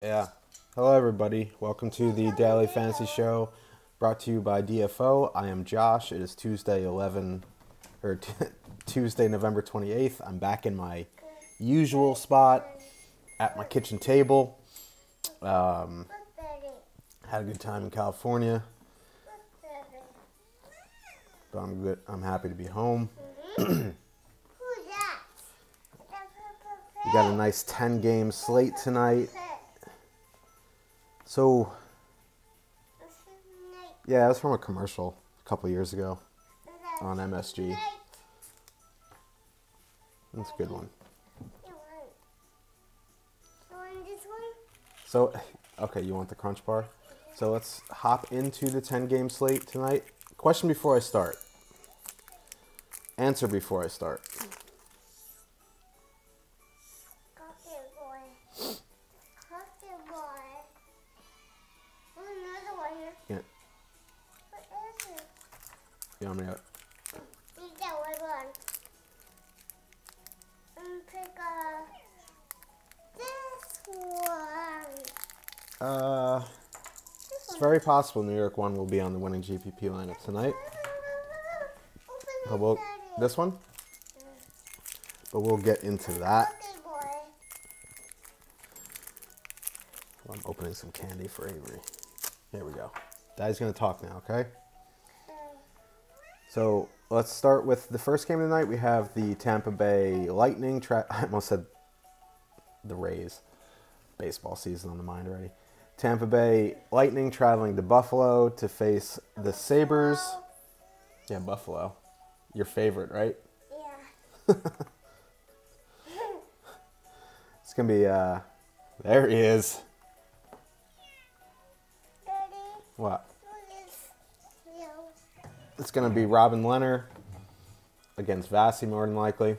Yeah. Hello, everybody. Welcome to the Daily Fantasy Show, brought to you by DFO. I am Josh. It is Tuesday, Tuesday, November 28th. I'm back in my usual spot at my kitchen table. Had a good time in California, but I'm good. I'm happy to be home. We got a nice 10-game slate tonight. So, yeah, it was from a commercial a couple years ago on MSG. That's a good one. So, okay, you want the Crunch Bar? So let's hop into the 10-game slate tonight. Question before I start. Answer before I start. Yeah. You want me to... It's very possible New York 1 will be on the winning GPP lineup tonight. But this one? But we'll get into that. I'm opening some candy for Avery. Here we go. Daddy's going to talk now, okay? So let's start with the first game of the night. We have the Tampa Bay Lightning. I almost said the Rays. Baseball season on the mind already. Tampa Bay Lightning traveling to Buffalo to face the Sabres. Yeah, Buffalo. Your favorite, right? Yeah. It's going to be, there he is. Daddy, What? yeah. It's going to be Robin Leonard against Vasi, more than likely.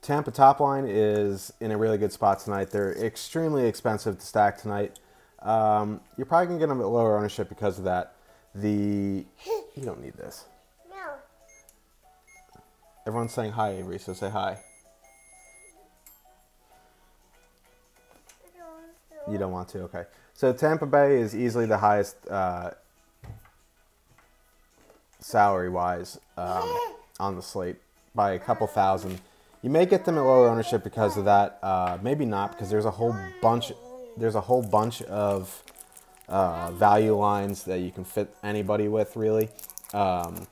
Tampa top line is in a really good spot tonight. They're extremely expensive to stack tonight. You're probably going to get them at lower ownership because of that. You don't need this. No. Everyone's saying hi, Avery, so say hi. You don't want to? Okay. So Tampa Bay is easily the highest salary-wise on the slate by a couple thousand. You may get them at lower ownership because of that. Maybe not, because there's a whole bunch of value lines that you can fit anybody with, really. I'm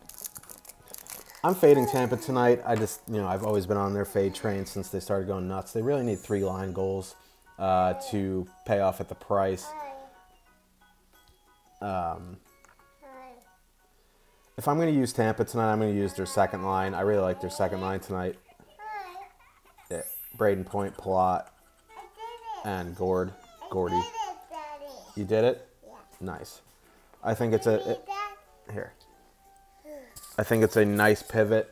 fading Tampa tonight. I've always been on their fade train since they started going nuts. They really need 3 line goals to pay off at the price. If I'm going to use Tampa tonight, I'm going to use their second line. I really like their second line tonight. Yeah, Braden Point, Palat, and Gordy. Daddy. You did it? Yeah. Nice. I think it's I think it's a nice pivot.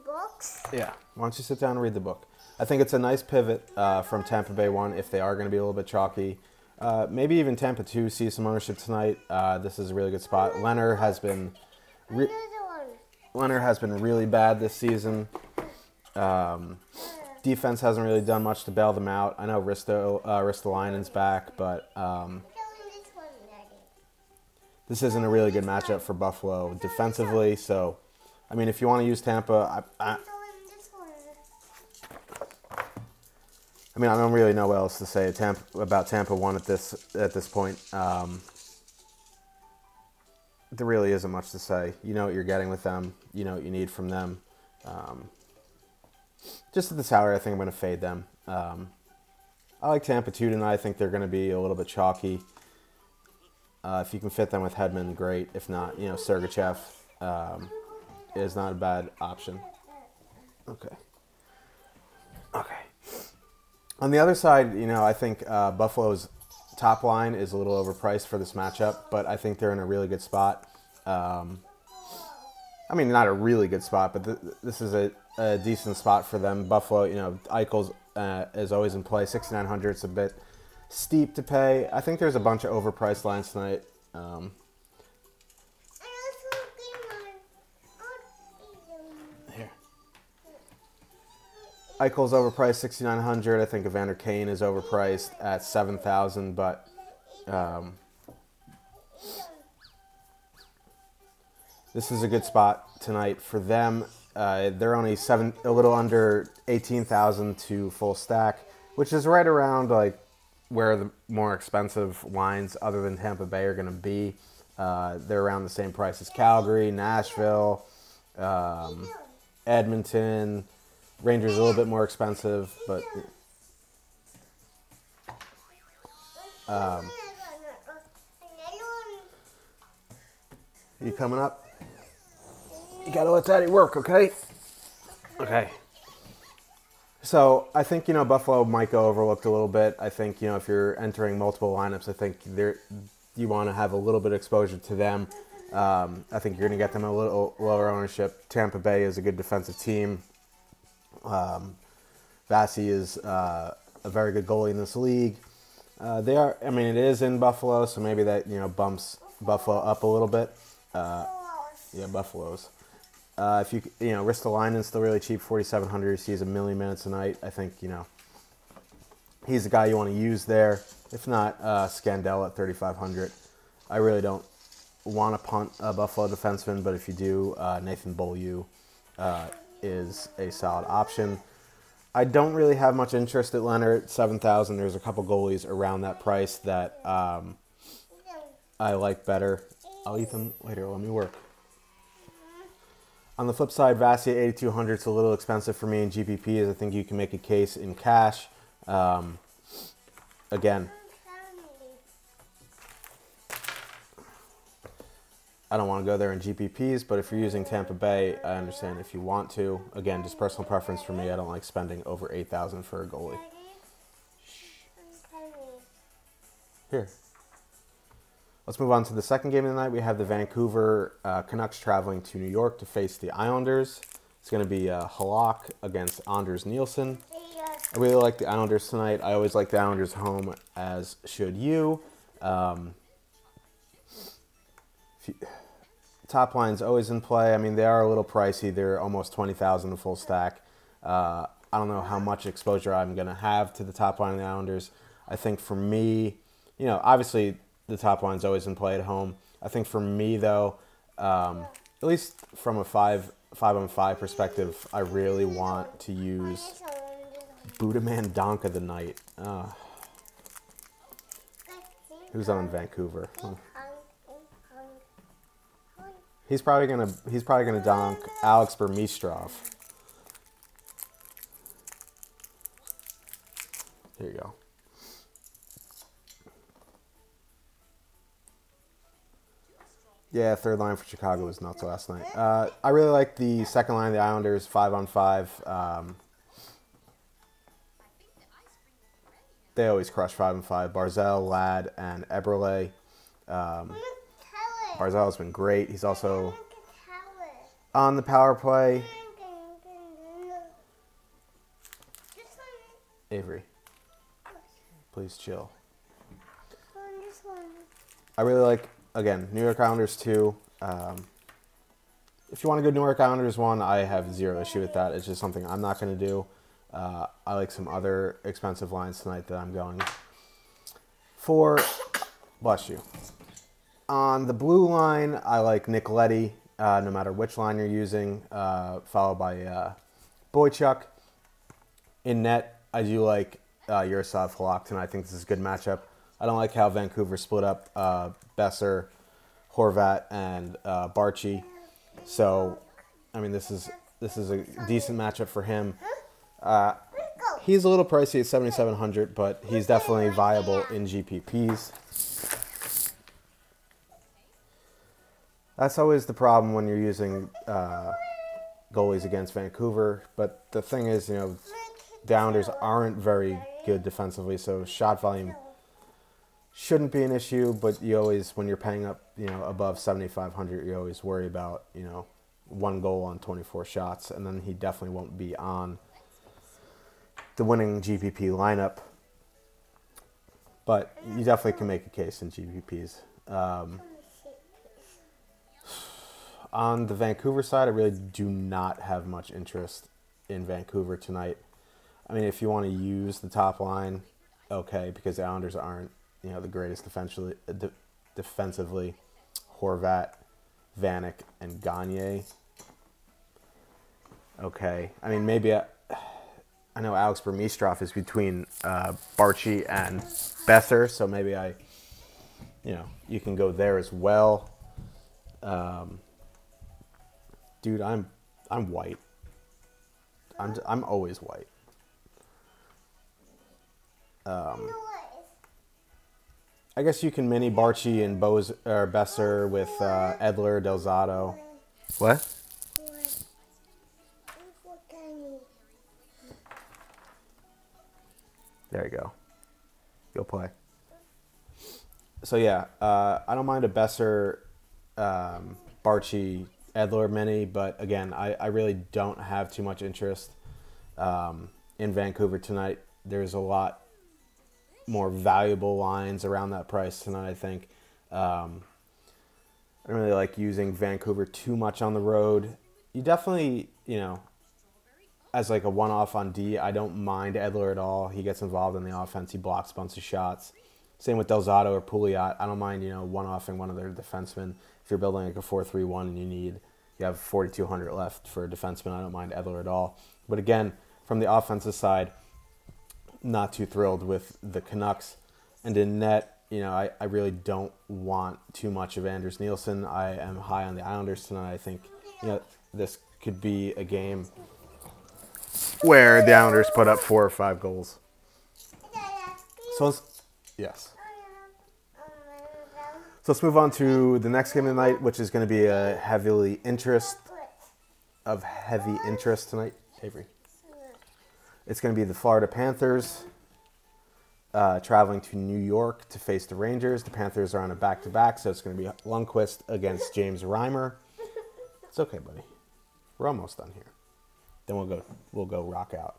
Books. Yeah. Why don't you sit down and read the book? I think it's a nice pivot from Tampa Bay 1 if they are going to be a little bit chalky. Maybe even Tampa 2 sees some ownership tonight. This is a really good spot. Leonard has been really bad this season. Defense hasn't really done much to bail them out. I know Ristolainen's back, but this isn't a really good matchup for Buffalo defensively. So, I mean, if you want to use Tampa, I don't really know what else to say about Tampa 1 at this point. There really isn't much to say. You know what you're getting with them. You know what you need from them. Just at the salary, I think I'm going to fade them. I like Tampa 2 tonight. I think they're going to be a little bit chalky. If you can fit them with Hedman, great. If not, Sergachev is not a bad option. Okay. On the other side, I think Buffalo's top line is a little overpriced for this matchup, but I think they're in a really good spot. Not a really good spot, but this is a decent spot for them. Buffalo, Eichel's is always in play. 6,900 is a bit steep to pay. I think there's a bunch of overpriced lines tonight. Eichel's overpriced 6,900. I think Evander Kane is overpriced at 7,000, but this is a good spot tonight for them. They're only a little under 18,000 to full stack, which is right around like where the more expensive lines other than Tampa Bay are going to be. They're around the same price as Calgary, Nashville, Edmonton. Rangers a little bit more expensive, but you coming up? You gotta let Daddy work, okay? Okay. So I think, Buffalo might go overlooked a little bit. I think, if you're entering multiple lineups, I think you want to have a little bit of exposure to them. I think you're going to get them a little lower ownership. Tampa Bay is a good defensive team. Vassie is a very good goalie in this league. It is in Buffalo, so maybe that, bumps Buffalo up a little bit. Yeah, Buffaloes. If you Ristolainen's still really cheap, 4,700. He sees a million minutes a night. I think, he's the guy you want to use there. If not, Scandell at 3,500. I really don't want to punt a Buffalo defenseman, but if you do, Nathan Beaulieu is a solid option. I don't really have much interest at Leonard, 7,000. There's a couple goalies around that price that I like better. I'll eat them later. Let me work. On the flip side, Vassie at 8,200 is a little expensive for me in GPPs. I think you can make a case in cash. Again, I don't want to go there in GPPs, but if you're using Tampa Bay, I understand if you want to. Again, just personal preference for me. I don't like spending over 8,000 for a goalie. Here. Let's move on to the second game of the night. We have the Vancouver Canucks traveling to New York to face the Islanders. It's going to be Halak against Anders Nielsen. I really like the Islanders tonight. I always like the Islanders home, as should you. Top line's always in play. I mean, they are a little pricey. They're almost 20,000 a full stack. I don't know how much exposure I'm going to have to the top line of the Islanders. I think for me, obviously the top line's always in play at home. I think for me, though, at least from a 5-on-5 perspective, I really want to use Budaman Donk of the night. Who's on Vancouver? He's probably gonna donk Alex Burmistrov. Here you go. Yeah, third line for Chicago was nuts last night. I really like the second line of the Islanders, 5-on-5. They always crush 5-on-5. Barzal, Ladd, and Eberle. Barzal's been great. He's also on the power play. Avery, please chill. I really like, again, New York Islanders 2. If you want to go New York Islanders 1, I have zero issue with that. It's just something I'm not going to do. I like some other expensive lines tonight that I'm going for. Bless you. On the blue line, I like Nick Leddy, no matter which line you're using, followed by Boychuk. In net, I do like Yaroslav Halak tonight. I think this is a good matchup. I don't like how Vancouver split up Besser, Horvat, and Barchi. So, I mean, this is a decent matchup for him. He's a little pricey at 7,700, but he's definitely viable in GPPs. That's always the problem when you're using goalies against Vancouver. But the thing is, the Islanders aren't very good defensively, so shot volume shouldn't be an issue. But you always, when you're paying up, above 7,500, you always worry about, one goal on 24 shots, and then he definitely won't be on the winning GPP lineup. But you definitely can make a case in GPPs. On the Vancouver side, I really do not have much interest in Vancouver tonight. I mean, if you want to use the top line, okay, because the Islanders aren't, the greatest defensively. Horvat, Vanek, and Gagne. Okay. I mean, maybe I know Alex Burmistrov is between Barchi and Besser, so maybe you can go there as well. Dude, I'm white. I'm always white. I guess you can mini Barchi and Besser with Edler, Delzato. What? There you go. Go play. So yeah, I don't mind a Besser, Barchi, Edler mini, but again, I really don't have too much interest in Vancouver tonight. There's a lot more valuable lines around that price tonight, I think. I don't really like using Vancouver too much on the road. You definitely, as like a one-off on D, I don't mind Edler at all. He gets involved in the offense. He blocks a bunch of shots. Same with Delzato or Pouliot. I don't mind, one-offing one of their defensemen. If you're building like a 4-3-1 and you have 4,200 left for a defenseman, I don't mind Edler at all. But again, from the offensive side, not too thrilled with the Canucks. And in net, I really don't want too much of Anders Nielsen. I am high on the Islanders tonight. I think, this could be a game where the Islanders put up 4 or 5 goals. So yes. So let's move on to the next game of the night, which is going to be a heavy interest tonight. Avery. It's going to be the Florida Panthers traveling to New York to face the Rangers. The Panthers are on a back-to-back, so it's going to be Lundqvist against James Reimer. It's okay, buddy. We're almost done here. Then we'll go rock out.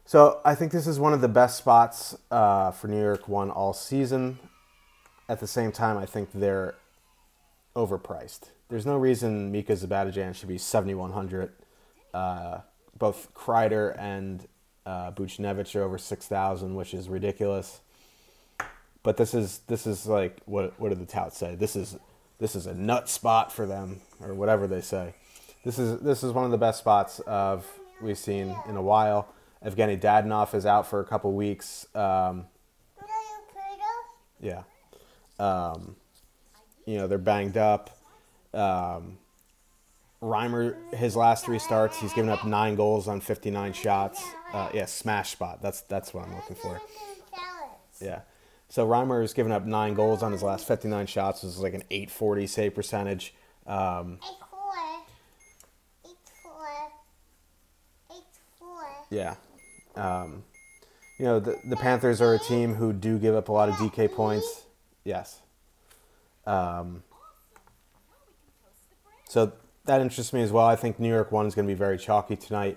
So I think this is one of the best spots for New York one all season. At the same time, I think they're overpriced. There's no reason Mika Zibanejad should be 7,100. Both Kreider and Buchnevich are over 6,000, which is ridiculous. But this is like what do the touts say? This is a nut spot for them, or whatever they say. This is one of the best spots we've seen in a while. Evgeny Dadonov is out for a couple weeks. Yeah. They're banged up. Reimer, his last 3 starts, he's given up 9 goals on 59 shots. Smash spot. That's what I'm looking for. Yeah. So Reimer has given up 9 goals on his last 59 shots. This is like an .840 save percentage. 8-4. Yeah. The Panthers are a team who do give up a lot of DK points. Yes. So that interests me as well. I think New York 1 is going to be very chalky tonight.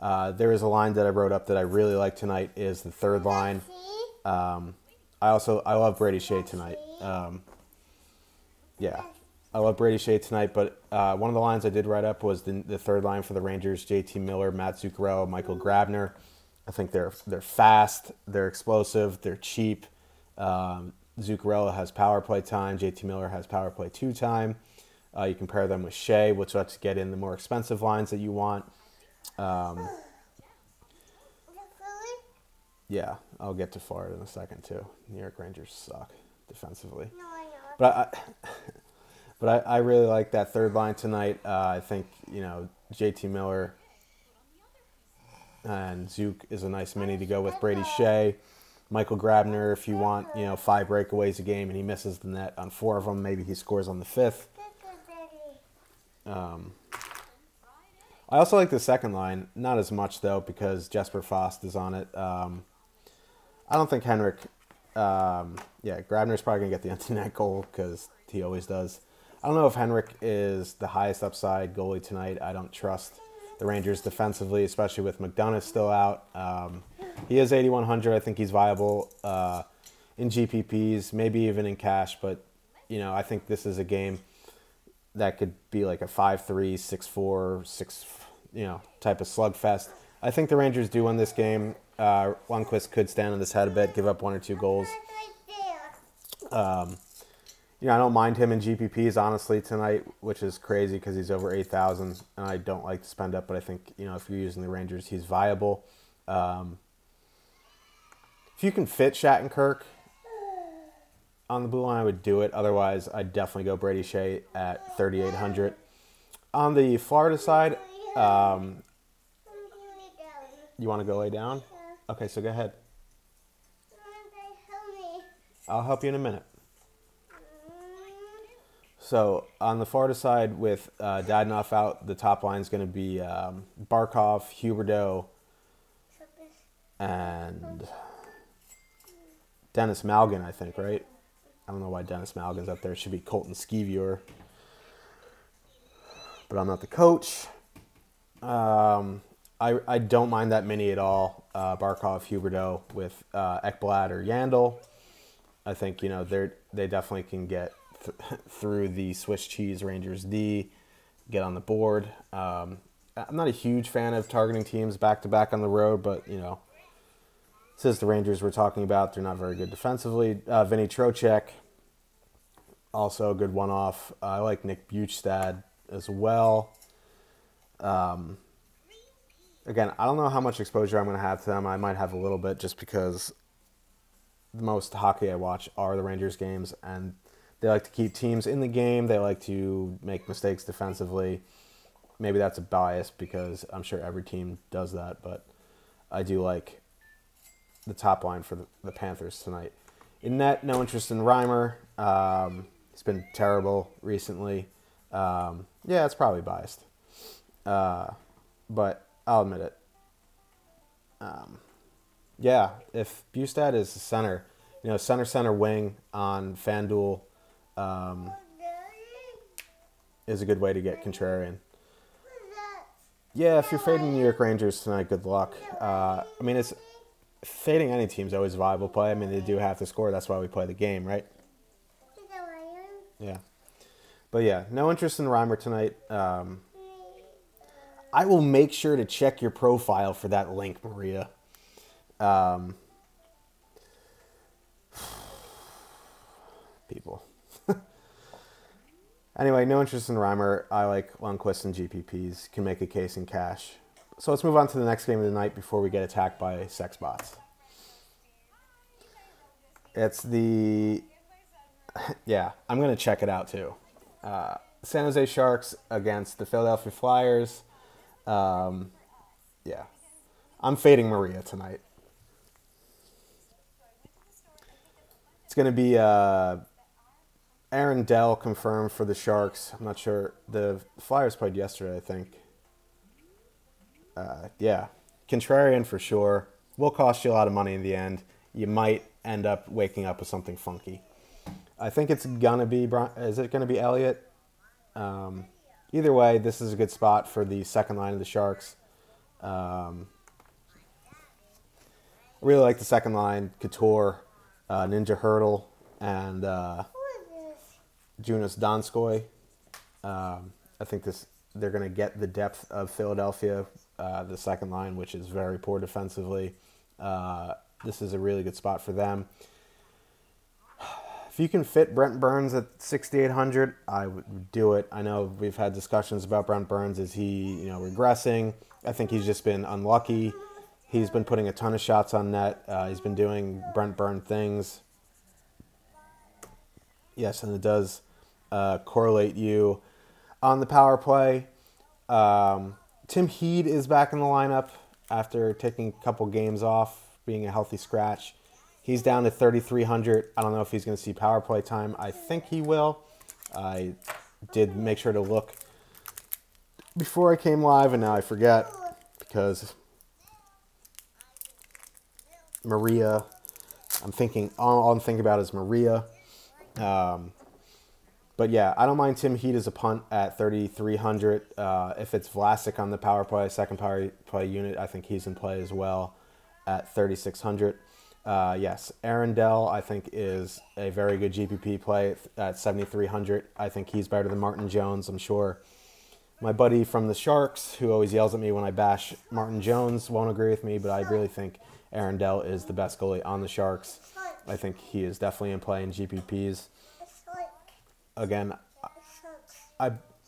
There is a line that I wrote up that I really like tonight is the third line. I love Brady Shea tonight. I love Brady Shea tonight, but one of the lines I did write up was the third line for the Rangers, JT Miller, Matt Zuccarello, Michael Grabner. I think they're fast, they're explosive, they're cheap. Zuccarello has power play time. JT Miller has power play 2 time. You can pair them with Shea, which lets you get in the more expensive lines that you want. Yeah, I'll get to Florida in a second too. New York Rangers suck defensively. No, I know. But I really like that third line tonight. I think JT Miller and Zook is a nice mini to go with Brady Shea. Michael Grabner, if you want 5 breakaways a game and he misses the net on 4 of them, maybe he scores on the 5th. I also like the second line, not as much though because Jesper Fast is on it. I don't think Henrik. Grabner's probably gonna get the empty net goal because he always does. I don't know if Henrik is the highest upside goalie tonight. I don't trust the Rangers defensively, especially with McDonough still out. He is 8,100. I think he's viable in GPPs, maybe even in cash. But I think this is a game that could be like a 5-3, 6-4, 6, type of slugfest. I think the Rangers do win this game. Lundqvist could stand on his head a bit, give up 1 or 2 goals. You know, I don't mind him in GPPs, honestly, tonight, which is crazy because he's over 8,000, and I don't like to spend up, but I think, you know, if you're using the Rangers, he's viable. If you can fit Shattenkirk on the blue line, I would do it. Otherwise, I'd definitely go Brady Shea at 3,800. On the Florida side, you want to go lay down? Okay, so go ahead. I'll help you in a minute. So on the Florida side, with Dadonov out, the top line is going to be Barkov, Huberdeau, and Dennis Malgin, I think, right? I don't know why Dennis Malgin's up there. It should be Colton Sceviour. But I'm not the coach. I don't mind that mini at all. Barkov, Huberdeau with Ekblad or Yandel. I think, you know, they definitely can get through the Swiss cheese Rangers D, get on the board. I'm not a huge fan of targeting teams back-to-back on the road, but, you know, since the Rangers we're talking about, they're not very good defensively. Vinny Trocheck, also a good one-off. I like Nick Bjugstad as well. Again, I don't know how much exposure I'm going to have to them. I might have a little bit just because the most hockey I watch are the Rangers games, and they like to keep teams in the game. They like to make mistakes defensively. Maybe that's a bias because I'm sure every team does that, but I do like the top line for the Panthers tonight. In net, no interest in Reimer. He's been terrible recently. Yeah, it's probably biased. But I'll admit it. Yeah, if Bjugstad is the center, you know, center wing on FanDuel is a good way to get contrarian. Yeah, if you're fading New York Rangers tonight, good luck. I mean, it's fading any team's always a viable play. I mean, they do have to score. That's why we play the game, right? Yeah. But yeah, no interest in Reimer tonight. I will make sure to check your profile for that link, Maria. People. Anyway, no interest in Reimer. I like Lundqvist and GPPs. Can make a case in cash. So let's move on to the next game of the night before we get attacked by sex bots. It's the... Yeah, I'm going to check it out too. San Jose Sharks against the Philadelphia Flyers. Yeah. I'm fading Maria tonight. It's going to be Aaron Dell confirmed for the Sharks. I'm not sure. The Flyers played yesterday, I think. Yeah. Contrarian for sure. Will cost you a lot of money in the end. You might end up waking up with something funky. I think it's going to be... Is it going to be Elliott? Either way, this is a good spot for the second line of the Sharks. I really like the second line. Couture, Ninja Hurdle, and Jonas Donskoy. I think they're going to get the depth of Philadelphia, the second line, which is very poor defensively. This is a really good spot for them. If you can fit Brent Burns at 6,800, I would do it. I know we've had discussions about Brent Burns. Is he, regressing? I think he's just been unlucky. He's been putting a ton of shots on net. He's been doing Brent Burns things. Yes, and it does correlate you on the power play. Tim Heed is back in the lineup after taking a couple games off, being a healthy scratch. He's down to 3,300. I don't know if he's going to see power play time. I think he will. I did make sure to look before I came live, and now I forget because Maria. All I'm thinking about is Maria. But yeah, I don't mind Tim Heed as a punt at 3,300. If it's Vlasic on the power play, second power play unit, I think he's in play as well at 3,600. Yes, Aaron Dell, I think, is a very good GPP play at 7,300. I think he's better than Martin Jones, I'm sure. My buddy from the Sharks, who always yells at me when I bash Martin Jones, won't agree with me, but I really think Aaron Dell is the best goalie on the Sharks. I think he is definitely in play in GPPs. Again,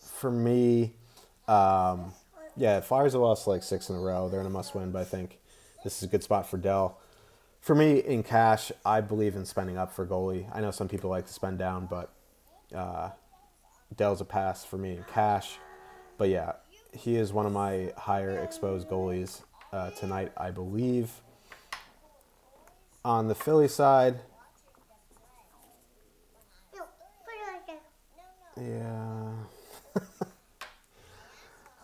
for me, yeah, Flyers have lost like 6 in a row. They're in a must-win, but I think this is a good spot for Dell. For me, in cash, I believe in spending up for goalie. I know some people like to spend down, but Dell's a pass for me in cash. But yeah, he is one of my higher exposed goalies tonight, I believe. On the Philly side, yeah.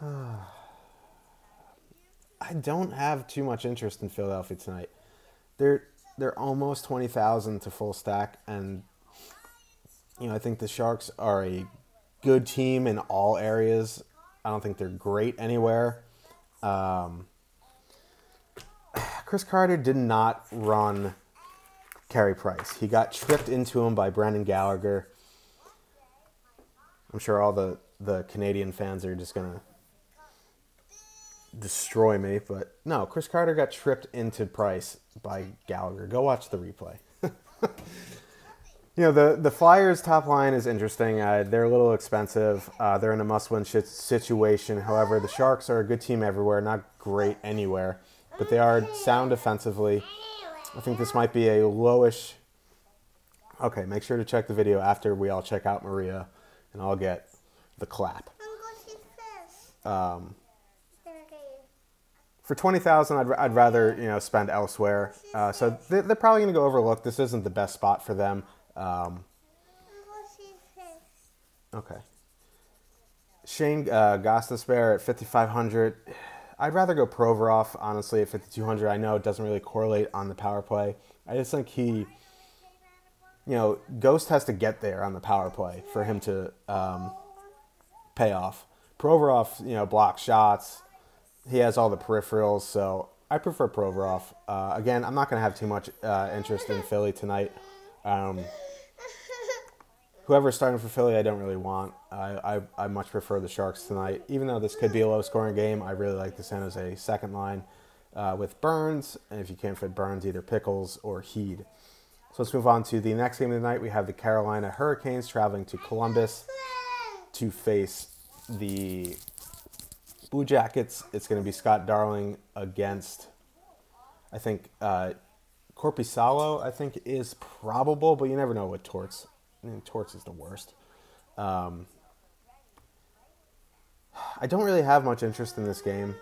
I don't have too much interest in Philadelphia tonight. They're almost 20,000 to full stack, and I think the Sharks are a good team in all areas. I don't think they're great anywhere. Chris Carter did not run Carey Price. He got tripped into him by Brendan Gallagher. I'm sure all the Canadian fans are just going to destroy me, but no, Chris Carter got tripped into Price by Gallagher. Go watch the replay. The Flyers' top line is interesting. They're a little expensive. They're in a must-win situation. However, the Sharks are a good team everywhere, not great anywhere, but they are sound defensively. I think this might be a lowish. Okay, make sure to check the video after we all check out Maria, and I'll get the clap. For 20,000, I'd rather spend elsewhere. So they're probably going to go overlooked. This isn't the best spot for them. Okay. Shane Gostisbehere at 5,500. I'd rather go Provorov, honestly, at 5,200. I know it doesn't really correlate on the power play. I just think Ghost has to get there on the power play for him to pay off. Provorov, blocks shots. He has all the peripherals, so I prefer Provorov. Again, I'm not going to have too much interest in Philly tonight. Whoever's starting for Philly, I don't really want. I much prefer the Sharks tonight. Even though this could be a low-scoring game, I really like the San Jose second line with Burns. And if you can't fit Burns, either Pickles or Heed. So let's move on to the next game of the night. We have the Carolina Hurricanes traveling to Columbus to face the Blue Jackets. It's going to be Scott Darling against, I think, Korpisalo, I think, is probable, but you never know with Torts. Torts is the worst. I don't really have much interest in this game.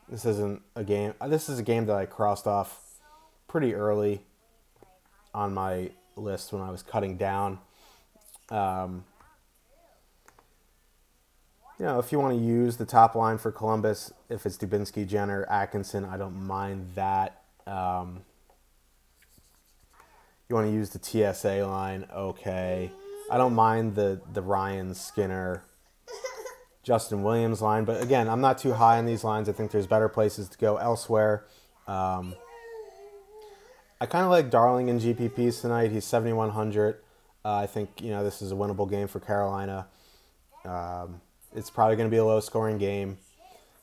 This isn't a game. This is a game that I crossed off pretty early on my list when I was cutting down. If you want to use the top line for Columbus, if it's Dubinsky, Jenner, Atkinson, I don't mind that. You want to use the TSA line, okay. I don't mind the Ryan Skinner, Justin Williams line, but again, I'm not too high on these lines. I think there's better places to go elsewhere. I kind of like Darling in GPPs tonight. He's 7,100. I think this is a winnable game for Carolina. It's probably going to be a low-scoring game.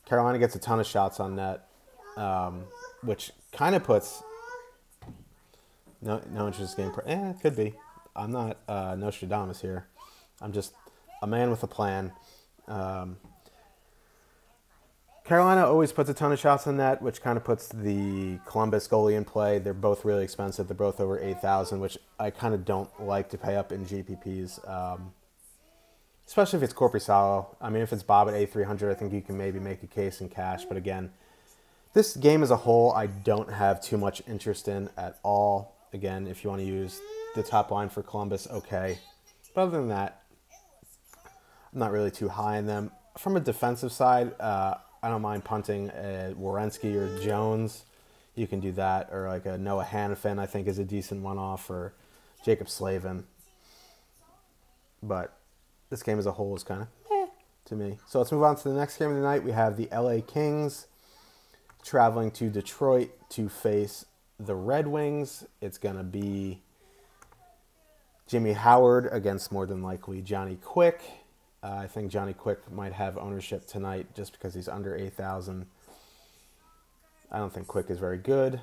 Carolina gets a ton of shots on net, which kind of puts no interest in this game. It could be. I'm not Nostradamus here. I'm just a man with a plan. Carolina always puts a ton of shots on net, which kind of puts the Columbus goalie in play. They're both really expensive. They're both over 8,000, which I kind of don't like to pay up in GPPs. Especially if it's Korpisalo. I mean, if it's Bob at 8,300, I think you can maybe make a case in cash. But again, this game as a whole, I don't have too much interest in at all. Again, if you want to use the top line for Columbus, okay. But other than that, I'm not really too high in them. From a defensive side, I don't mind punting Werenski or Jones. You can do that. Or like a Noah Hannafin, I think, is a decent one-off. Or Jacob Slavin. But this game as a whole is kind of to me. So let's move on to the next game of the night. We have the LA Kings traveling to Detroit to face the Red Wings. It's going to be Jimmy Howard against more than likely Johnny Quick. I think Johnny Quick might have ownership tonight just because he's under 8,000. I don't think Quick is very good.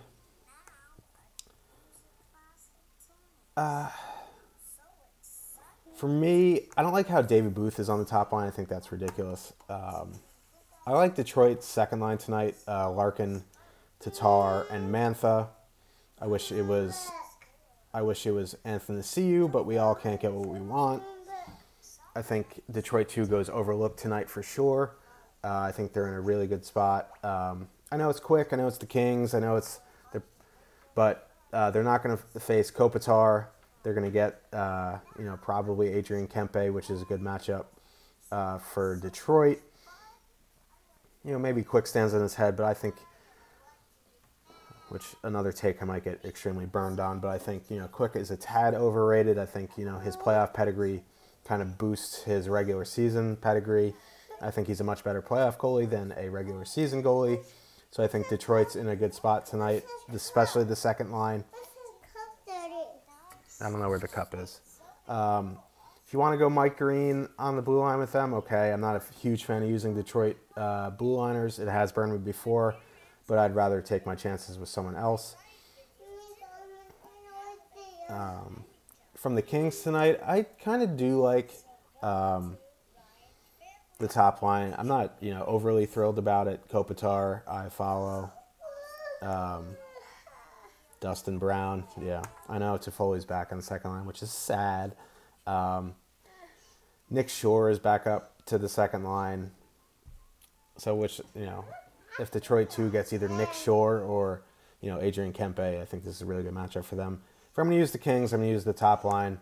For me, I don't like how David Booth is on the top line. I think that's ridiculous. I like Detroit's second line tonight. Larkin, Tatar, and Mantha. I wish it was Anthony Ciu, but we all can't get what we want. I think Detroit 2 goes overlooked tonight for sure. I think they're in a really good spot. I know it's Quick. I know it's the Kings. I know but they're not going to face Kopitar. They're going to get probably Adrian Kempe, which is a good matchup for Detroit. Maybe Quick stands on his head, but I think, which another take I might get extremely burned on, but I think Quick is a tad overrated. I think his playoff pedigree kind of boosts his regular season pedigree. I think he's a much better playoff goalie than a regular season goalie. So I think Detroit's in a good spot tonight, especially the second line. I don't know where the cup is. If you want to go Mike Green on the blue line with them, okay. I'm not a huge fan of using Detroit blue liners. It has burned me before, but I'd rather take my chances with someone else. From the Kings tonight, I kind of do like the top line. I'm not, overly thrilled about it. Kopitar, I follow. Dustin Brown, yeah. I know Toffoli's back on the second line, which is sad. Nick Shore is back up to the second line. So if Detroit 2 gets either Nick Shore or, Adrian Kempe, I think this is a really good matchup for them. If I'm going to use the Kings, I'm going to use the top line,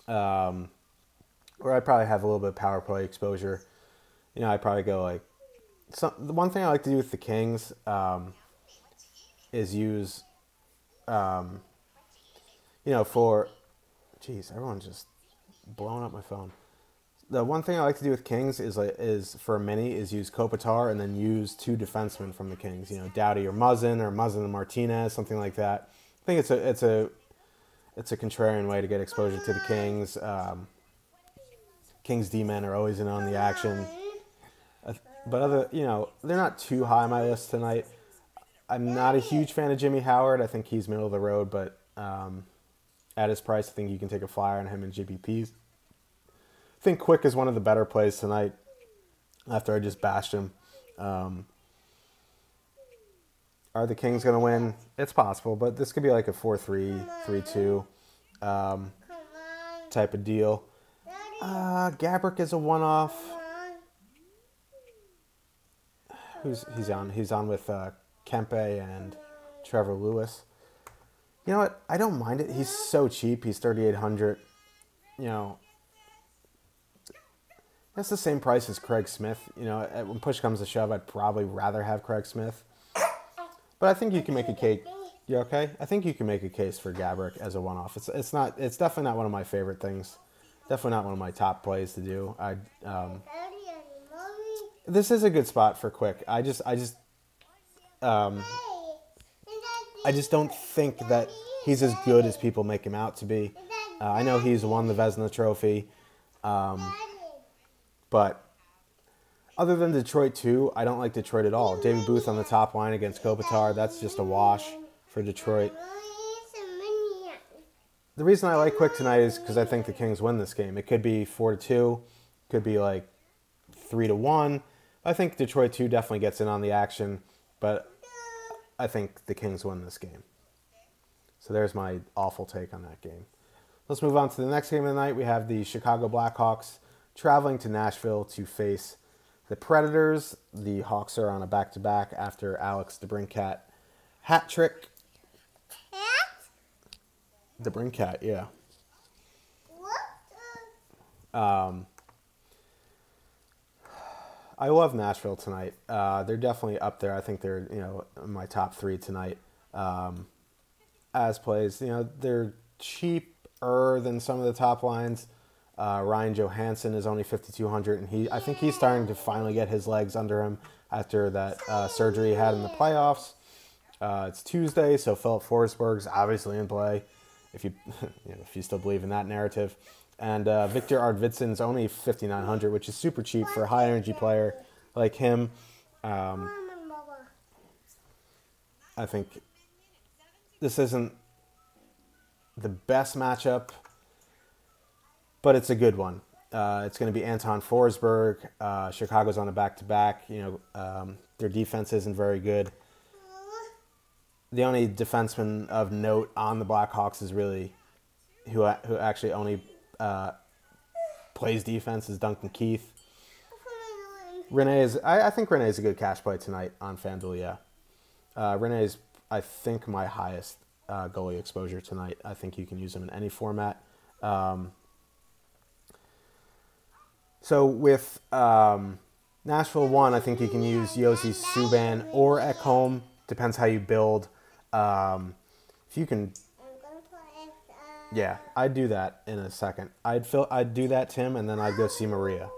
where I probably have a little bit of power play exposure. I'd probably go the one thing I like to do with the Kings is use, everyone's just blowing up my phone. The one thing I like to do with Kings is for a mini is use Kopitar and then use two defensemen from the Kings. Doughty or Muzzin and Martinez, something like that. I think it's a contrarian way to get exposure to the Kings. Kings D-men are always in on the action. But they're not too high on my list tonight. I'm not a huge fan of Jimmy Howard. I think he's middle of the road, but at his price, I think you can take a flyer on him and GPPs. I think Quick is one of the better plays tonight after I just bashed him. Are the Kings going to win? It's possible, but this could be like a 4-3, 3-2 type of deal. Gabrick is a one-off. He's on with Kempe and Trevor Lewis. You know what? I don't mind it. He's so cheap. He's $3,800. That's the same price as Craig Smith. When push comes to shove, I'd probably rather have Craig Smith. But I think you can make a case. You okay? I think you can make a case for Gabrick as a one-off. It's definitely not one of my favorite things. Definitely not one of my top plays to do. This is a good spot for Quick. I just don't think that he's as good as people make him out to be. I know he's won the Vezina Trophy, but other than Detroit 2, I don't like Detroit at all. David Booth on the top line against Kopitar, that's just a wash for Detroit. The reason I like Quick tonight is because I think the Kings win this game. It could be 4-2, could be 3-1. I think Detroit 2 definitely gets in on the action, but I think the Kings win this game. So there's my awful take on that game. Let's move on to the next game of the night. We have the Chicago Blackhawks traveling to Nashville to face the Predators. The Hawks are on a back-to-back after Alex DeBrincat hat trick. DeBrincat, yeah. I love Nashville tonight. They're definitely up there. I think they're in my top 3 tonight. As plays, they're cheaper than some of the top lines. Ryan Johansson is only $5,200, and I think he's starting to finally get his legs under him after that surgery he had in the playoffs. It's Tuesday, so Philip Forsberg's obviously in play. If you still believe in that narrative, And Victor Arvidsson's only 5,900, which is super cheap for a high energy player like him. I think this isn't the best matchup, but it's a good one. It's going to be Anton Forsberg. Chicago's on a back-to-back. Their defense isn't very good. The only defenseman of note on the Blackhawks is really who actually only plays defense is Duncan Keith. I think Rene is a good cash play tonight on FanDuel. Yeah, Rene is I think my highest goalie exposure tonight. I think you can use him in any format. So with Nashville 1, I think you can use Yossi Subban or Ekholm. Depends how you build. If you can, yeah, I'd do that in a second. I'd do that, Tim, and then I'd go see Maria.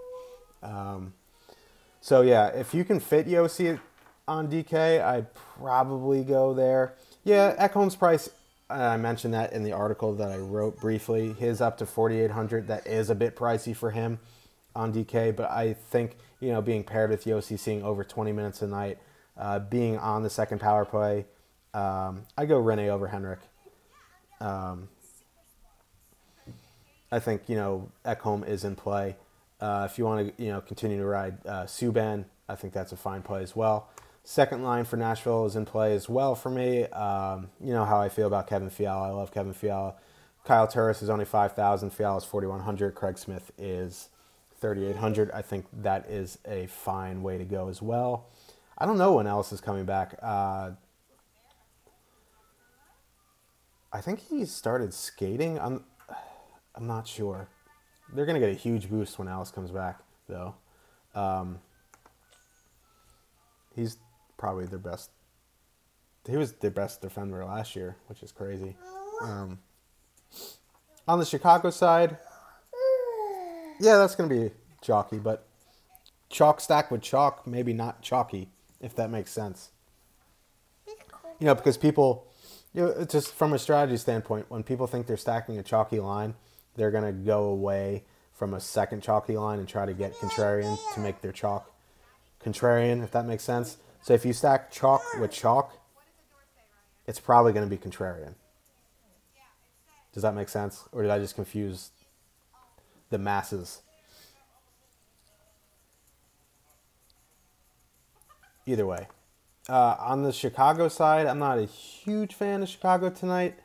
So yeah, if you can fit Yossi on DK, I'd probably go there. Yeah, Ekholm's price, I mentioned that in the article that I wrote briefly. His up to 4,800. That is a bit pricey for him on DK, but I think, being paired with Yossi, seeing over 20 minutes a night, being on the second power play, I go Rene over Henrik. I think, Ekholm is in play. If you want to, continue to ride Subban, I think that's a fine play as well. Second line for Nashville is in play as well for me. You know how I feel about Kevin Fiala. I love Kevin Fiala. Kyle Turris is only 5,000. Fiala is 4,100. Craig Smith is 3,800. I think that is a fine way to go as well. I don't know when else is coming back. I think he started skating. I'm not sure. They're going to get a huge boost when Alice comes back, though. He's probably their best. He was their best defender last year, which is crazy. On the Chicago side, yeah, that's going to be chalky, but chalk stacked with chalk, maybe not chalky, if that makes sense. Because people, just from a strategy standpoint, when people think they're stacking a chalky line, they're going to go away from a second chalky line and try to get contrarian to make their chalk contrarian, if that makes sense. So if you stack chalk with chalk, it's probably going to be contrarian. Does that make sense? Or did I just confuse the masses? Either way. On the Chicago side, I'm not a huge fan of Chicago tonight.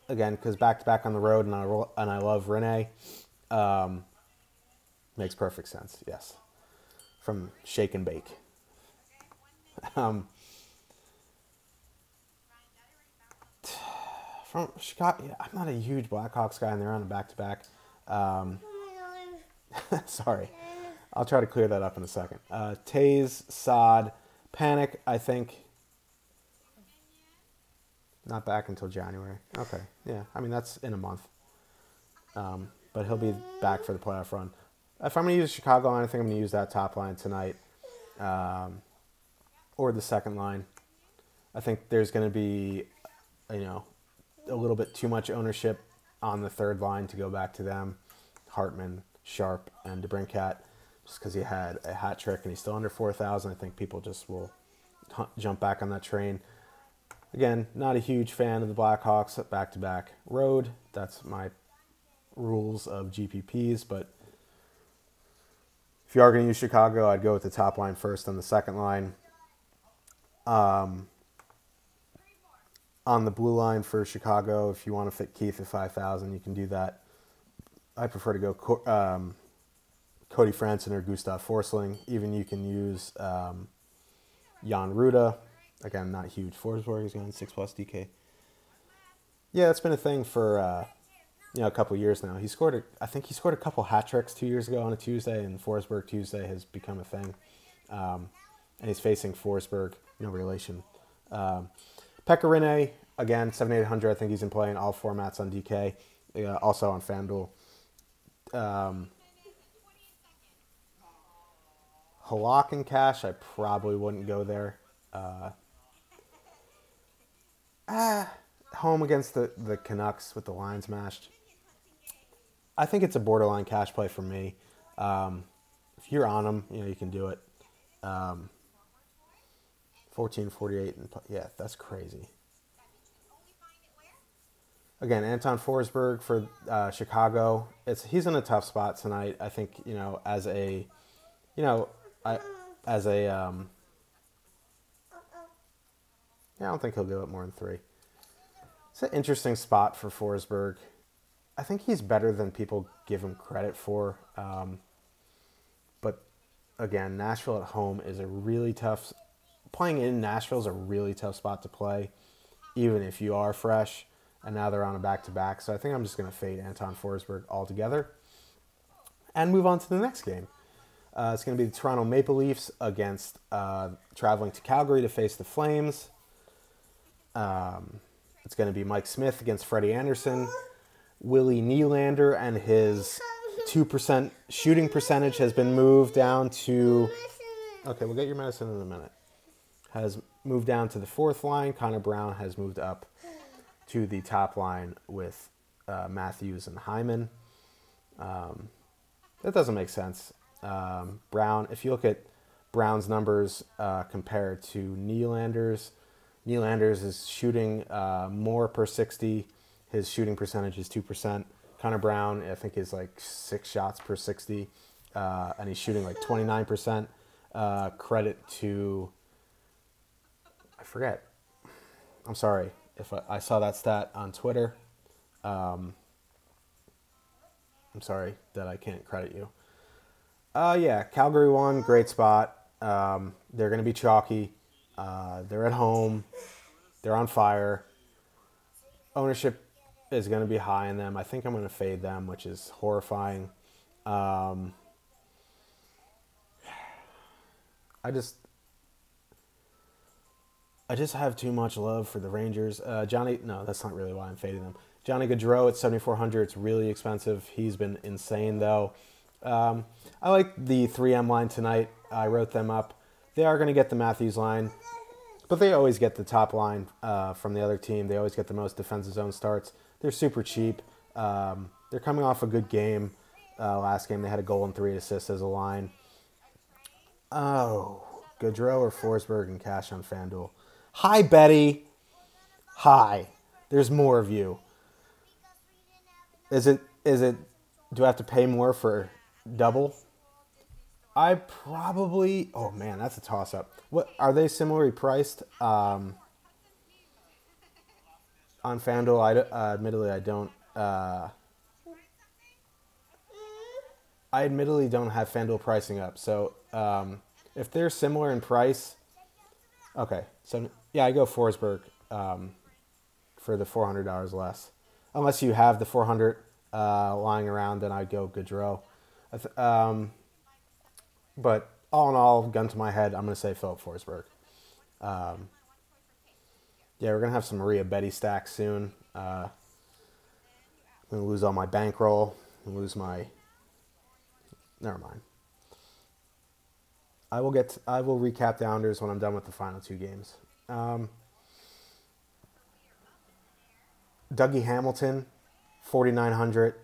Again, because back-to-back on the road, and I love Rene. Makes perfect sense, yes. From Shake and Bake. From Chicago, yeah, I'm not a huge Blackhawks guy, and they're on a back-to-back. Sorry. I'll try to clear that up in a second. Taze, Sod, Panic, I think. Not back until January. Okay, yeah. I mean, that's in a month. But he'll be back for the playoff run. If I'm going to use Chicago line, I think I'm going to use that top line tonight. Or the second line. I think there's going to be, a little bit too much ownership on the third line to go back to them. Hartman, Sharp, and DeBrincat. Just because he had a hat trick and he's still under 4,000. I think people just will jump back on that train. Again, not a huge fan of the Blackhawks at back-to-back road. That's my rules of GPPs, but if you are going to use Chicago, I'd go with the top line first and the second line. On the blue line for Chicago, if you want to fit Keith at 5,000, you can do that. I prefer to go Cody Franson or Gustav Forsling. Even you can use Jan Ruda. Again, not huge. Forsberg is going 6+ DK. Yeah, that's been a thing for a couple years now. I think he scored a couple hat tricks 2 years ago on a Tuesday, and Forsberg Tuesday has become a thing. And he's facing Forsberg, no relation. Pekka Rinne, again, 7,800. I think he's in play in all formats on DK. Also on FanDuel. Halak and Cash, I probably wouldn't go there. Home against the Canucks with the lines mashed. I think it's a borderline cash play for me. If you're on them, you can do it. 14.48, and yeah, that's crazy. Again, Anton Forsberg for Chicago. He's in a tough spot tonight. I think as a, I as a yeah, I don't think he'll do it more than 3. It's an interesting spot for Forsberg. I think he's better than people give him credit for. But again, Nashville at home is a really tough. Playing in Nashville is a really tough spot to play, even if you are fresh. And now they're on a back-to-back. So I think I'm just going to fade Anton Forsberg altogether and move on to the next game. It's going to be the Toronto Maple Leafs against traveling to Calgary to face the Flames. It's going to be Mike Smith against Freddie Anderson. Willie Nylander and his 2% shooting percentage has been moved down to... Okay, we'll get your medicine in a minute. Has moved down to the 4th line. Connor Brown has moved up to the top line with Matthews and Hyman. That doesn't make sense. Brown, if you look at Brown's numbers compared to Nylander's is shooting more per 60. His shooting percentage is 2%. Connor Brown, I think, is like 6 shots per 60, and he's shooting like 29%. Credit to, I forget. I'm sorry if I saw that stat on Twitter. I'm sorry that I can't credit you. Yeah, Calgary won. Great spot. They're going to be chalky. They're at home. They're on fire. Ownership is going to be high in them. I think I'm going to fade them, which is horrifying. I just have too much love for the Rangers. No, that's not really why I'm fading them. Johnny Gaudreau at 7,400. It's really expensive. He's been insane, though. I like the 3M line tonight. I wrote them up. They are going to get the Matthews line, but they always get the top line from the other team. They always get the most defensive zone starts. They're super cheap. They're coming off a good game. Last game, they had a goal and 3 assists as a line. Oh, Gaudreau or Forsberg and cash on FanDuel. Hi, Betty. Hi. There's more of you. Is it? Do I have to pay more for double? I probably... Oh, man, that's a toss-up. What are they similarly priced? On FanDuel, admittedly, I don't... I admittedly don't have FanDuel pricing up. So, if they're similar in price... Okay, so, yeah, I go Forsberg for the $400 less. Unless you have the $400 lying around, then I'd go Gaudreau. But all in all, gun to my head, I'm going to say Philip Forsberg. Yeah, we're going to have some Maria Betty stacks soon. I'm going to lose all my bankroll. Lose my... Never mind. I will recap the Islanders when I'm done with the final 2 games. Dougie Hamilton, 4,900.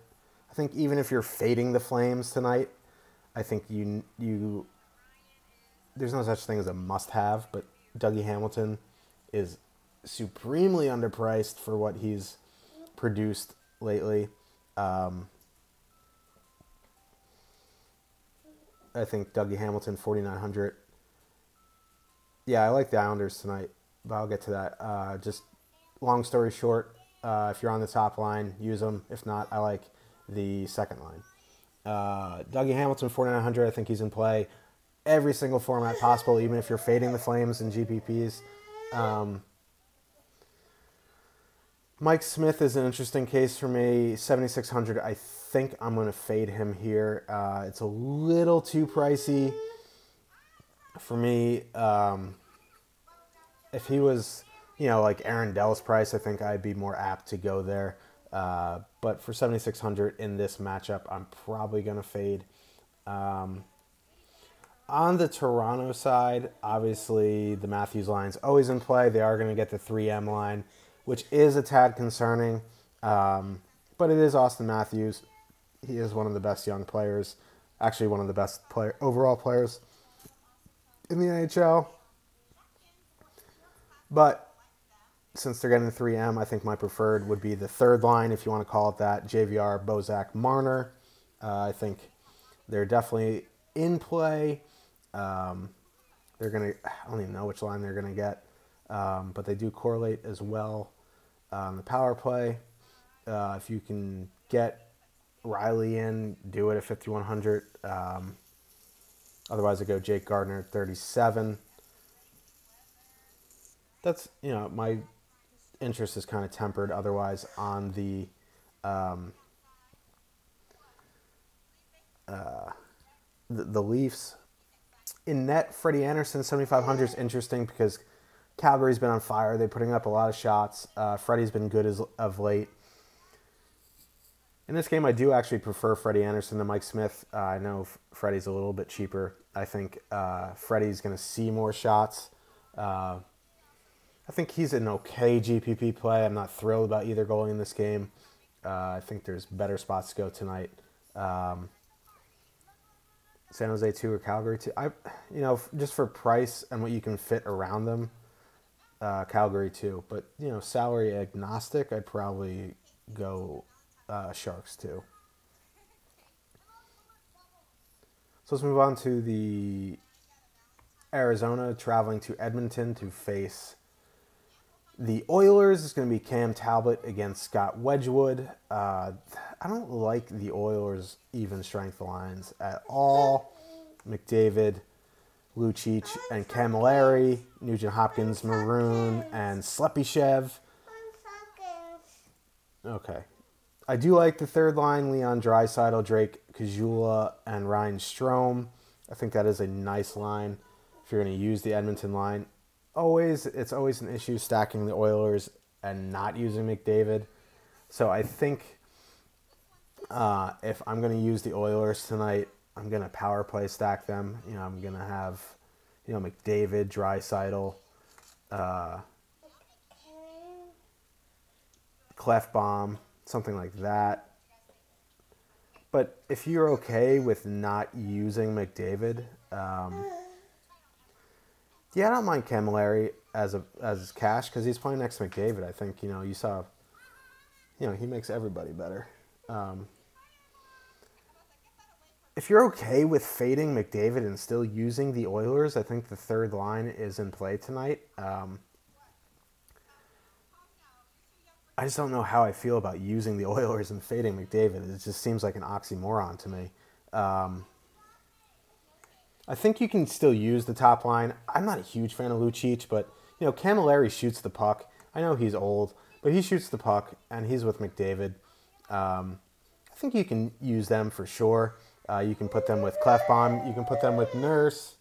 I think even if you're fading the Flames tonight, I think you there's no such thing as a must-have, but Dougie Hamilton is supremely underpriced for what he's produced lately. I think Dougie Hamilton, 4,900. Yeah, I like the Islanders tonight, but I'll get to that. Just long story short, if you're on the top line, use them. If not, I like the second line. Dougie Hamilton, 4,900. I think he's in play every single format possible, even if you're fading the Flames and GPPs. Mike Smith is an interesting case for me. 7,600. I think I'm going to fade him here. It's a little too pricey for me. If he was, like Aaron Dell's price, I think I'd be more apt to go there. But for 7,600 in this matchup, I'm probably going to fade. On the Toronto side, obviously the Matthews line's always in play. They are going to get the 3M line, which is a tad concerning. But it is Austin Matthews. He is one of the best young players, actually one of the best overall players in the NHL. But since they're getting the 3M, I think my preferred would be the third line, if you want to call it that. JVR, Bozak, Marner. I think they're definitely in play. They're going to, I don't even know which line they're going to get, but they do correlate as well on the power play. If you can get Riley in, do it at 5,100. Otherwise, I go Jake Gardner at 37. That's, my interest is kind of tempered otherwise on the Leafs. In net, Freddie Anderson, 7,500 is interesting because Calgary's been on fire. They're putting up a lot of shots. Freddie's been good of late. In this game, I do actually prefer Freddie Anderson to Mike Smith. I know Freddie's a little bit cheaper. I think Freddie's going to see more shots. I think he's an okay GPP play. I'm not thrilled about either goalie in this game. I think there's better spots to go tonight. San Jose 2 or Calgary 2. Just for price and what you can fit around them, Calgary 2. But, salary agnostic, I'd probably go Sharks 2. So let's move on to the Arizona traveling to Edmonton to face the Oilers. Is going to be Cam Talbot against Scott Wedgwood. I don't like the Oilers' even strength lines at all. McDavid, Lucic, and Camilleri, Nugent Hopkins, Maroon, and Slepyshev. Okay. I do like the third line, Leon Draisaitl, Drake Caggiula, and Ryan Strome. I think that is a nice line if you're going to use the Edmonton line. It's always an issue stacking the Oilers and not using McDavid. So I think if I'm going to use the Oilers tonight, I'm going to power play stack them. I'm going to have, McDavid, Draisaitl, Clefbaum, something like that. But if you're okay with not using McDavid, I don't mind Camilleri as cash because he's playing next to McDavid. I think, you saw, he makes everybody better. If you're okay with fading McDavid and still using the Oilers, I think the third line is in play tonight. I just don't know how I feel about using the Oilers and fading McDavid. It just seems like an oxymoron to me. I think you can still use the top line. I'm not a huge fan of Lucic, but, Camilleri shoots the puck. I know he's old, but he shoots the puck, and he's with McDavid. I think you can use them for sure. You can put them with Clefbaum. You can put them with Nurse.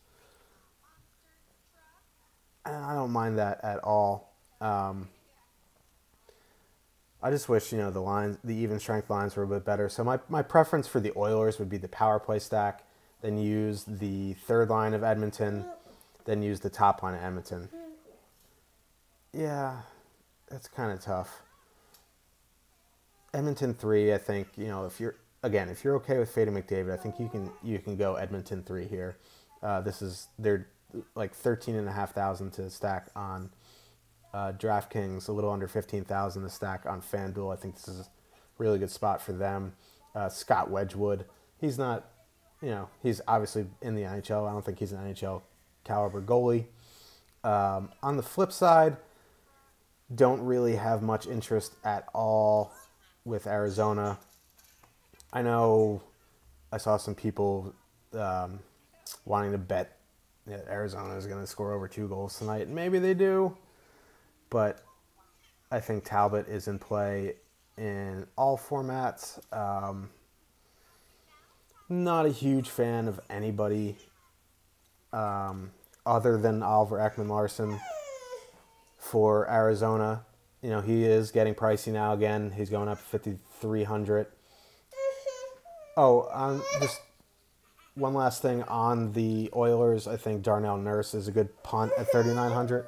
I don't mind that at all. I just wish, the even strength lines were a bit better. So my preference for the Oilers would be the power play stack, then use the third line of Edmonton, then use the top line of Edmonton. Yeah, that's kind of tough. Edmonton 3, I think, if you're okay with fading McDavid, I think you can go Edmonton 3 here. They're like 13,500 to stack on DraftKings, a little under 15,000 to stack on FanDuel. I think this is a really good spot for them. Scott Wedgwood, he's not, he's obviously in the NHL. I don't think he's an NHL caliber goalie. On the flip side, don't really have much interest at all with Arizona. I know I saw some people wanting to bet that Arizona is going to score over 2 goals tonight. Maybe they do. But I think Talbot is in play in all formats. Not a huge fan of anybody other than Oliver Ekman-Larsson for Arizona. He is getting pricey now again. He's going up 5,300. Oh, just one last thing on the Oilers. I think Darnell Nurse is a good punt at 3,900.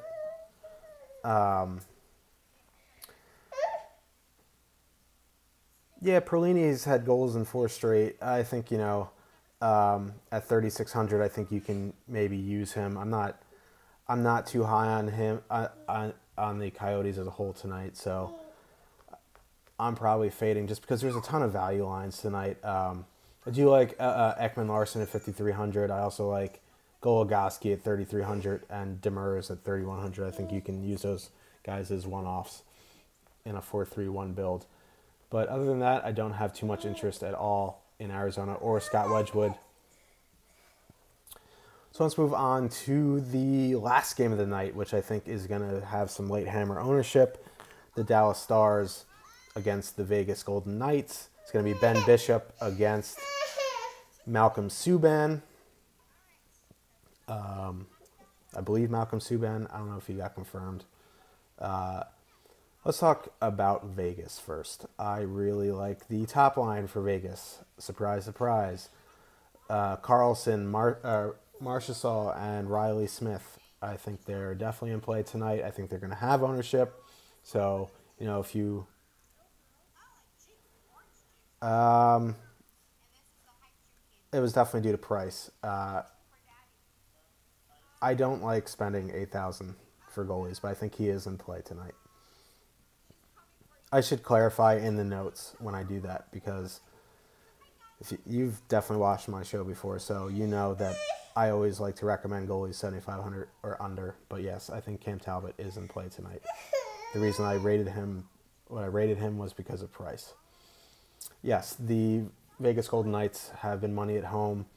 Yeah, Perlini's had goals in 4 straight. I think, at 3,600, I think you can maybe use him. I'm not too high on him on the Coyotes as a whole tonight, so I'm probably fading just because there's a ton of value lines tonight. I do like Ekman Larson at 5,300. I also like Goligoski at 3,300 and Demers at 3,100. I think you can use those guys as one-offs in a 4-3-1 build. But other than that, I don't have too much interest at all in Arizona or Scott Wedgwood. So let's move on to the last game of the night, which I think is going to have some late hammer ownership. The Dallas Stars against the Vegas Golden Knights. It's going to be Ben Bishop against Malcolm Subban. I believe Malcolm Subban. I don't know if he got confirmed. Let's talk about Vegas first. I really like the top line for Vegas. Surprise, surprise. Carlson, Marchessault, and Riley Smith. I think they're definitely in play tonight. I think they're going to have ownership. So, if you... it was definitely due to price. I don't like spending $8,000 for goalies, but I think he is in play tonight. I should clarify in the notes when I do that, because if you've definitely watched my show before, so you know that I always like to recommend goalies 7,500 or under. But yes, I think Cam Talbot is in play tonight. The reason I rated him was because of price. Yes, the Vegas Golden Knights have been money at home.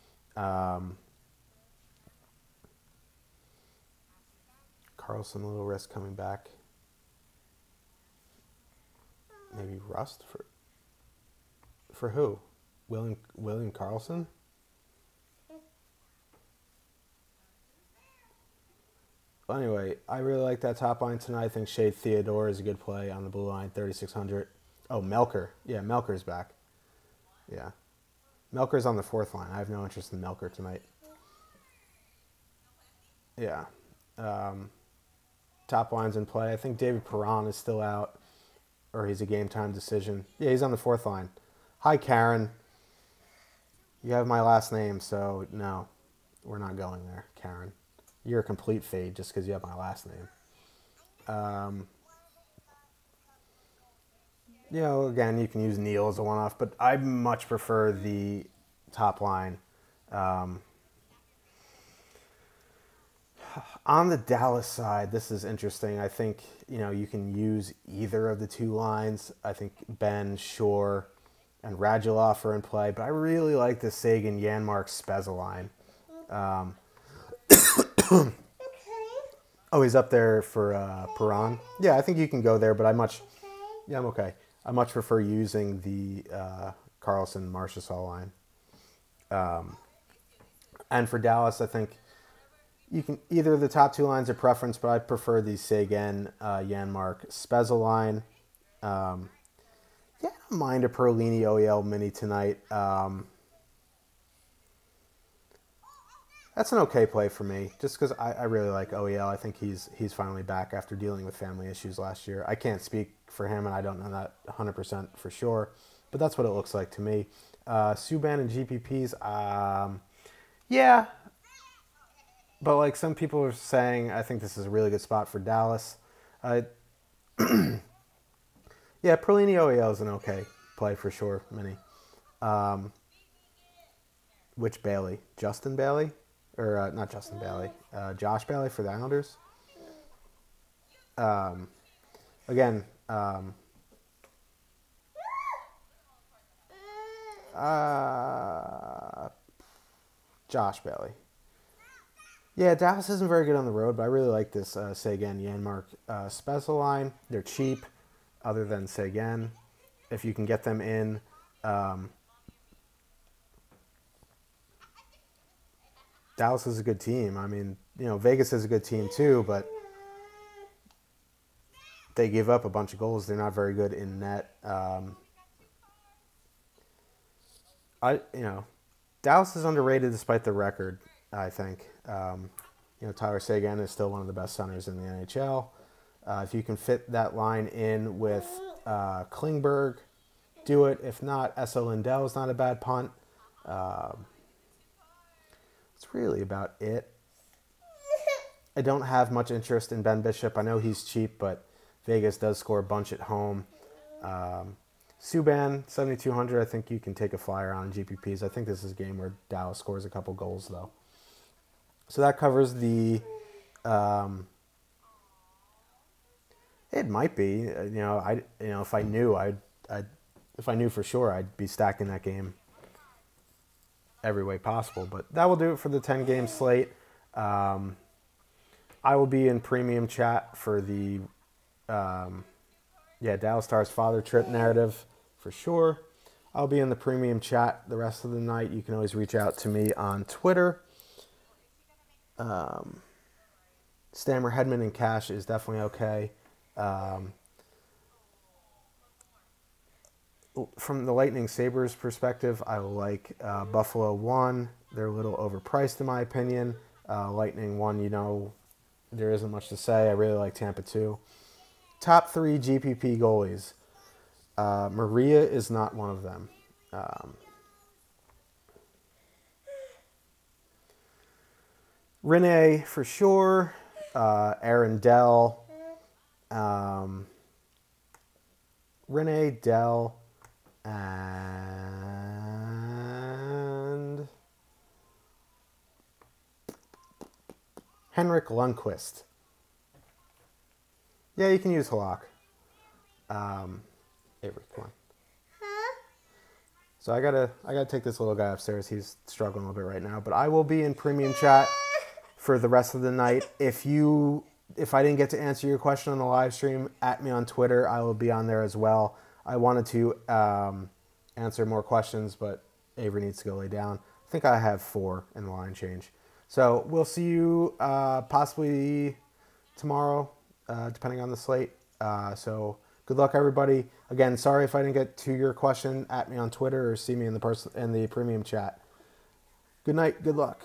Carlson, a little risk coming back. Maybe Rust for who? William Carlson? Well, anyway, I really like that top line tonight. I think Shea Theodore is a good play on the blue line, 3,600. Oh, Melker. Yeah, Melker's back. Yeah. Melker's on the fourth line. I have no interest in Melker tonight. Yeah. Top line's in play. I think David Perron is still out, or he's a game time decision. Yeah, he's on the fourth line. Hi, Karen. You have my last name, so no, we're not going there, Karen. You're a complete fade just because you have my last name. Again, you can use Neil as a one-off, but I much prefer the top line. On the Dallas side, this is interesting. I think, you can use either of the two lines. I think Ben, Shore, and Radulov are in play, but I really like the Sagan, Janmark, Spezza line. Oh, he's up there for Perron. Yeah, I think you can go there, but I'm okay. I much prefer using the Carlson, Marchessault line. And for Dallas, I think you can either of the top two lines are preference, but I prefer the Sagan, Janmark, Spezza line. I don't mind a Perlini OEL mini tonight. That's an okay play for me, just because I really like OEL. I think he's finally back after dealing with family issues last year. I can't speak for him, and I don't know that 100% for sure, but that's what it looks like to me. Subban and GPPs, yeah, but like some people are saying, I think this is a really good spot for Dallas. Yeah, Perlini OEL is an okay play for sure, mini. Which Bailey? Justin Bailey? Or not Justin Bailey, Josh Bailey for the Islanders. Again, Josh Bailey. Yeah, Dallas isn't very good on the road, but I really like this Sagan, Janmark, Spezza line. They're cheap, other than Sagan. If you can get them in, Dallas is a good team. I mean, Vegas is a good team too, but they give up a bunch of goals. They're not very good in net. Dallas is underrated despite the record, I think. Tyler Seguin is still one of the best centers in the NHL. If you can fit that line in with Klingberg do it. If not, Essa Lindell is not a bad punt. That's really about it. I don't have much interest in Ben Bishop. I know he's cheap, but Vegas does score a bunch at home. Subban, 7,200. I think you can take a flyer on GPPs. I think this is a game where Dallas scores a couple goals, though. So that covers the... it might be. If I knew, if I knew for sure, I'd be stacking that game every way possible. But that will do it for the 10-game slate. I will be in premium chat for the Dallas Stars father trip narrative for sure. I'll be in the premium chat the rest of the night. You can always reach out to me on Twitter. Stammer, Hedman, and Cash is definitely okay. From the Lightning Sabres perspective, I like Buffalo 1. They're a little overpriced in my opinion. Lightning 1, there isn't much to say. I really like Tampa 2. Top 3 GPP goalies. Maria is not one of them. Rene for sure. Aaron Dell. Rene, Dell, and Henrik Lundqvist. Yeah, you can use Halak. Avery, come on. Huh? So I gotta take this little guy upstairs. He's struggling a little bit right now, but I will be in premium chat for the rest of the night. If I didn't get to answer your question on the live stream, at me on Twitter. I will be on there as well. I wanted to answer more questions, but Avery needs to go lay down. I think I have 4 in the line change. So we'll see you possibly tomorrow, depending on the slate. So good luck, everybody. Again, sorry if I didn't get to your question. At me on Twitter or see me in the premium chat. Good night. Good luck.